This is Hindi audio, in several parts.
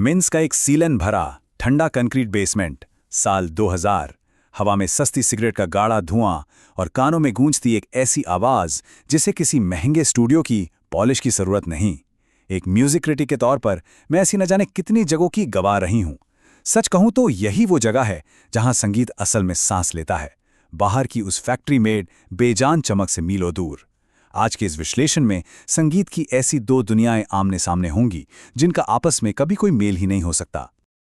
मिन्स का एक सीलन भरा ठंडा कंक्रीट बेसमेंट, साल 2000। हवा में सस्ती सिगरेट का गाढ़ा धुआं और कानों में गूंजती एक ऐसी आवाज जिसे किसी महंगे स्टूडियो की पॉलिश की जरूरत नहीं। एक म्यूजिक क्रिटिक के तौर पर मैं ऐसी न जाने कितनी जगहों की गवा रही हूं। सच कहूं तो यही वो जगह है जहां संगीत असल में सांस लेता है, बाहर की उस फैक्ट्री मेड बेजान चमक से मीलों दूर। आज के इस विश्लेषण में संगीत की ऐसी दो दुनियाएं आमने सामने होंगी जिनका आपस में कभी कोई मेल ही नहीं हो सकता।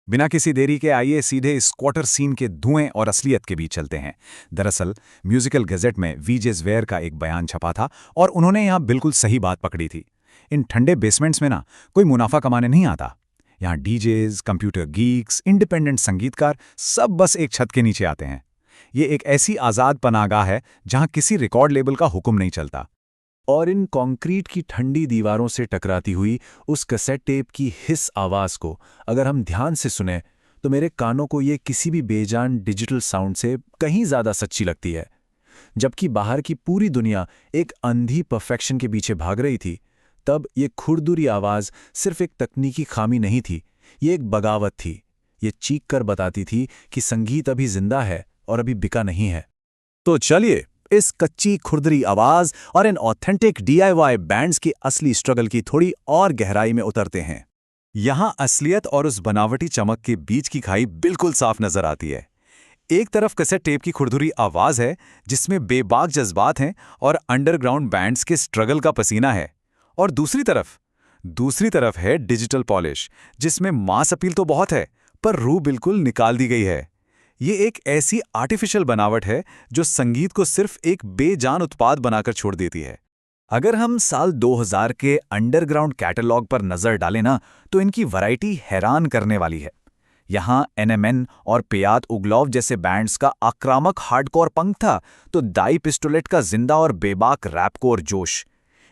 बिना किसी देरी के आइए सीधे इस क्वार्टर सीन के धुएं और असलियत के बीच चलते हैं। दरअसल म्यूजिकल गजेट में वीजे ज़वेयर का एक बयान छपा था और उन्होंने यहाँ बिल्कुल सही बात पकड़ी थी। इन ठंडे बेसमेंट्स में ना कोई मुनाफा कमाने नहीं आता। यहाँ डीजेज, कंप्यूटर गीक्स, इंडिपेंडेंट संगीतकार सब बस एक छत के नीचे आते हैं। ये एक ऐसी आज़ाद पनाहगाह है जहाँ किसी रिकॉर्ड लेबल का हुक्म नहीं चलता। और इन कंक्रीट की ठंडी दीवारों से टकराती हुई उस कैसेट टेप की हिस आवाज़ को अगर हम ध्यान से सुने तो मेरे कानों को ये किसी भी बेजान डिजिटल साउंड से कहीं ज़्यादा सच्ची लगती है। जबकि बाहर की पूरी दुनिया एक अंधी परफेक्शन के पीछे भाग रही थी, तब ये खुरदुरी आवाज़ सिर्फ एक तकनीकी खामी नहीं थी, ये एक बगावत थी। ये चीख कर बताती थी कि संगीत अभी जिंदा है और अभी बिका नहीं है। तो चलिए इस कच्ची खुरदरी आवाज और इन ऑथेंटिक डीआईवाई बैंड्स की असली स्ट्रगल की थोड़ी और गहराई में उतरते हैं। यहां असलियत और उस बनावटी चमक के बीच की खाई बिल्कुल साफ नजर आती है। एक तरफ कैसेट टेप की खुरदुरी आवाज है जिसमें बेबाक जज्बात हैं और अंडरग्राउंड बैंड्स के स्ट्रगल का पसीना है, और दूसरी तरफ है डिजिटल पॉलिश जिसमें मास अपील तो बहुत है पर रूह बिल्कुल निकाल दी गई है। ये एक ऐसी आर्टिफिशियल बनावट है जो संगीत को सिर्फ एक बेजान उत्पाद बनाकर छोड़ देती है। अगर हम साल 2000 के अंडरग्राउंड कैटलॉग पर नजर डालें ना, तो इनकी वैरायटी हैरान करने वाली है। यहाँ NMN और पेयात उगलॉव जैसे बैंड्स का आक्रामक हार्डकोर पंक था, तो दाई पिस्टोलेट का जिंदा और बेबाक रैपकोर जोश।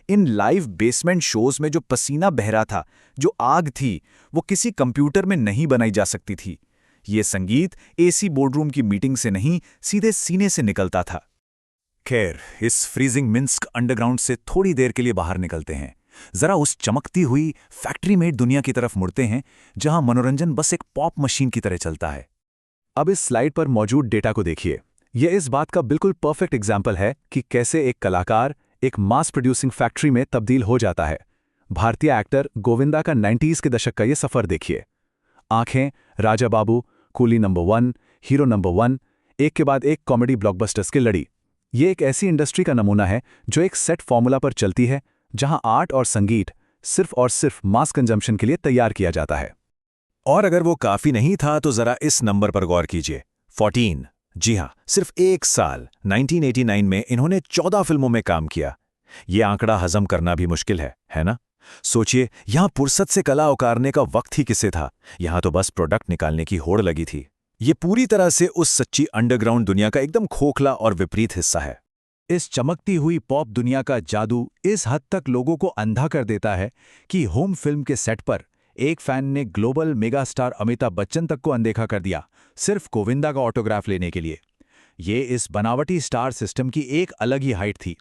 इन लाइव बेसमेंट शोज में जो पसीना बह रहा था, जो आग थी, वो किसी कंप्यूटर में नहीं बनाई जा सकती थी। ये संगीत एसी बोर्डरूम की मीटिंग से नहीं, सीधे सीने से निकलता था। खैर, इस फ्रीजिंग मिन्स्क अंडरग्राउंड से थोड़ी देर के लिए बाहर निकलते हैं। जरा उस चमकती हुई फैक्ट्री मेड दुनिया की तरफ मुड़ते हैं जहां मनोरंजन बस एक पॉप मशीन की तरह चलता है। अब इस स्लाइड पर मौजूद डेटा को देखिए। यह इस बात का बिल्कुल परफेक्ट एग्जाम्पल है कि कैसे एक कलाकार एक मास प्रोड्यूसिंग फैक्ट्री में तब्दील हो जाता है। भारतीय एक्टर गोविंदा का 90s के दशक का ये सफर देखिए। आंखें, Raja Babu, coolie number 1, hero number 1, एक के बाद एक कॉमेडी ब्लॉकबस्टर्स की लड़ी। ये एक ऐसी इंडस्ट्री का नमूना है जो एक सेट फॉर्मूला पर चलती है, जहां आर्ट और संगीत सिर्फ और सिर्फ मास कंजम्पशन के लिए तैयार किया जाता है। और अगर वो काफी नहीं था तो जरा इस नंबर पर गौर कीजिए, 14। जी हां, सिर्फ एक साल 1989 में इन्होंने 14 फिल्मों में काम किया। ये आंकड़ा हजम करना भी मुश्किल है ना? सोचिए, यहां फुर्सत से कला उकारने का वक्त ही किसे था। यहां तो बस प्रोडक्ट निकालने की होड़ लगी थी। ये पूरी तरह से उस सच्ची अंडरग्राउंड दुनिया का एकदम खोखला और विपरीत हिस्सा है। इस चमकती हुई पॉप दुनिया का जादू इस हद तक लोगों को अंधा कर देता है कि होम फिल्म के सेट पर एक फैन ने global mega star Amitabh Bachchan तक को अनदेखा कर दिया, सिर्फ गोविंदा का ऑटोग्राफ लेने के लिए। ये इस बनावटी स्टार सिस्टम की एक अलग ही हाइट थी।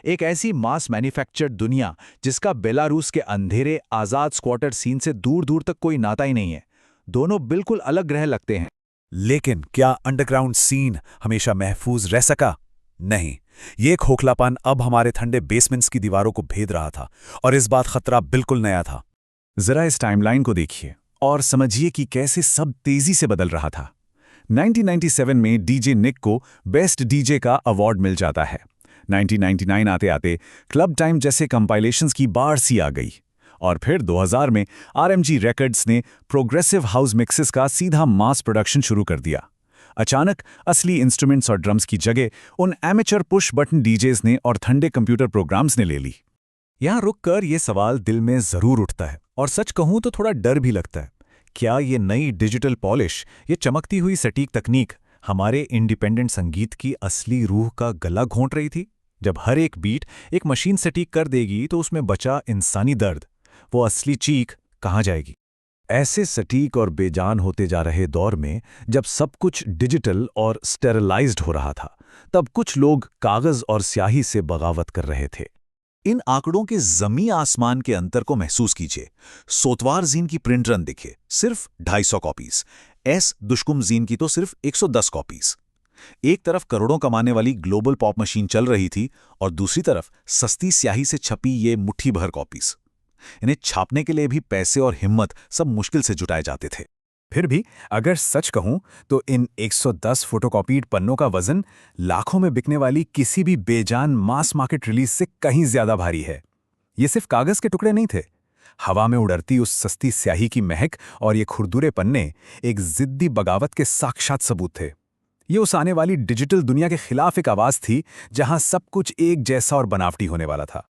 एक ऐसी मास मैन्युफैक्चर्ड दुनिया जिसका बेलारूस के अंधेरे आजाद स्क्वाटर सीन से दूर दूर तक कोई नाता ही नहीं है। दोनों बिल्कुल अलग ग्रह लगते हैं। लेकिन क्या अंडरग्राउंड सीन हमेशा महफूज रह सका? नहीं, ये खोखलापन अब हमारे ठंडे बेसमेंट्स की दीवारों को भेद रहा था, और इस बात खतरा बिल्कुल नया था। जरा इस टाइमलाइन को देखिए और समझिए कि कैसे सब तेजी से बदल रहा था। 1997 में डीजे निक को बेस्ट डीजे का अवार्ड मिल जाता है। 1999 आते आते क्लब टाइम जैसे कंपाइलेशंस की बाढ़ सी आ गई, और फिर 2000 में RMG रिकॉर्ड्स ने प्रोग्रेसिव हाउस मिक्सेस का सीधा मास प्रोडक्शन शुरू कर दिया। अचानक असली इंस्ट्रूमेंट्स और ड्रम्स की जगह उन एमेचर पुश बटन डीजेस ने और ठंडे कंप्यूटर प्रोग्राम्स ने ले ली। यहां रुककर ये सवाल दिल में जरूर उठता है, और सच कहूं तो थोड़ा डर भी लगता है। क्या ये नई डिजिटल पॉलिश, ये चमकती हुई सटीक तकनीक हमारे इंडिपेंडेंट संगीत की असली रूह का गला घोंट रही थी? जब हर एक बीट एक मशीन सटीक कर देगी तो उसमें बचा इंसानी दर्द, वो असली चीख कहाँ जाएगी? ऐसे सटीक और बेजान होते जा रहे दौर में जब सब कुछ डिजिटल और स्टेरलाइज्ड हो रहा था, तब कुछ लोग कागज और स्याही से बगावत कर रहे थे। इन आंकड़ों के जमी आसमान के अंतर को महसूस कीजिए। सोतवार जीन की प्रिंट रन देखिए, सिर्फ 250 कॉपीज। एस दुष्कुम जीन की तो सिर्फ 110 कॉपीज। एक तरफ करोड़ों कमाने वाली ग्लोबल पॉप मशीन चल रही थी और दूसरी तरफ सस्ती स्याही से छपी ये मुट्ठी भर कॉपीज। इन्हें छापने के लिए भी पैसे और हिम्मत सब मुश्किल से जुटाए जाते थे। फिर भी अगर सच कहूं तो इन 110 फोटोकॉपीड पन्नों का वजन लाखों में बिकने वाली किसी भी बेजान मास मार्केट रिलीज से कहीं ज्यादा भारी है। ये सिर्फ कागज के टुकड़े नहीं थे। हवा में उड़ती उस सस्ती स्याही की महक और ये खुरदुरे पन्ने एक जिद्दी बगावत के साक्षात सबूत थे। ये उस आने वाली डिजिटल दुनिया के खिलाफ एक आवाज थी जहां सब कुछ एक जैसा और बनावटी होने वाला था।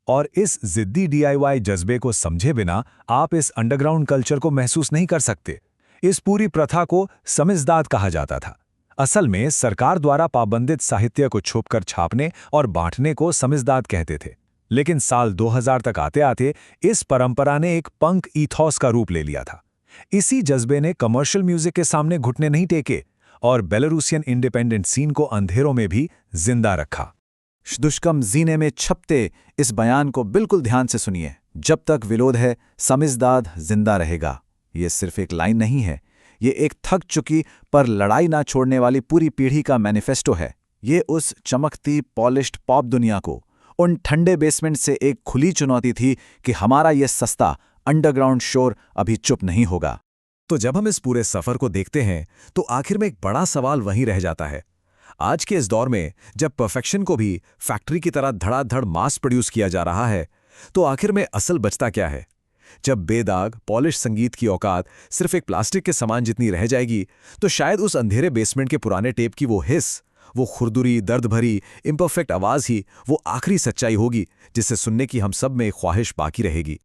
और इस जिद्दी DIY जज्बे को समझे बिना आप इस अंडरग्राउंड कल्चर को महसूस नहीं कर सकते। इस पूरी प्रथा को समझदाद कहा जाता था। असल में सरकार द्वारा पाबंदित साहित्य को छुपकर छापने और बांटने को समझदाद कहते थे। लेकिन साल 2000 तक आते आते इस परंपरा ने एक पंक ईथॉस का रूप ले लिया था। इसी जज्बे ने कमर्शियल म्यूजिक के सामने घुटने नहीं टेके और बेलारूसियन इंडिपेंडेंट सीन को अंधेरों में भी जिंदा रखा। दुष्कम जीने में छपते इस बयान को बिल्कुल ध्यान से सुनिए। जब तक विरोध है, समझदाद जिंदा रहेगा। ये सिर्फ एक लाइन नहीं है, ये एक थक चुकी पर लड़ाई ना छोड़ने वाली पूरी पीढ़ी का मैनिफेस्टो है। ये उस चमकती पॉलिश्ड पॉप दुनिया को, उन ठंडे बेसमेंट से एक खुली चुनौती थी कि हमारा ये सस्ता अंडरग्राउंड शोर अभी चुप नहीं होगा। तो जब हम इस पूरे सफर को देखते हैं तो आखिर में एक बड़ा सवाल वहीं रह जाता है। आज के इस दौर में जब परफेक्शन को भी फैक्ट्री की तरह धड़ाधड़ मास प्रोड्यूस किया जा रहा है, तो आखिर में असल बचता क्या है? जब बेदाग पॉलिश संगीत की औकात सिर्फ एक प्लास्टिक के सामान जितनी रह जाएगी, तो शायद उस अंधेरे बेसमेंट के पुराने टेप की वो हिस्स, वो खुरदुरी दर्द भरी इम्परफेक्ट आवाज ही वो आखिरी सच्चाई होगी जिसे सुनने की हम सब में ख्वाहिश बाकी रहेगी।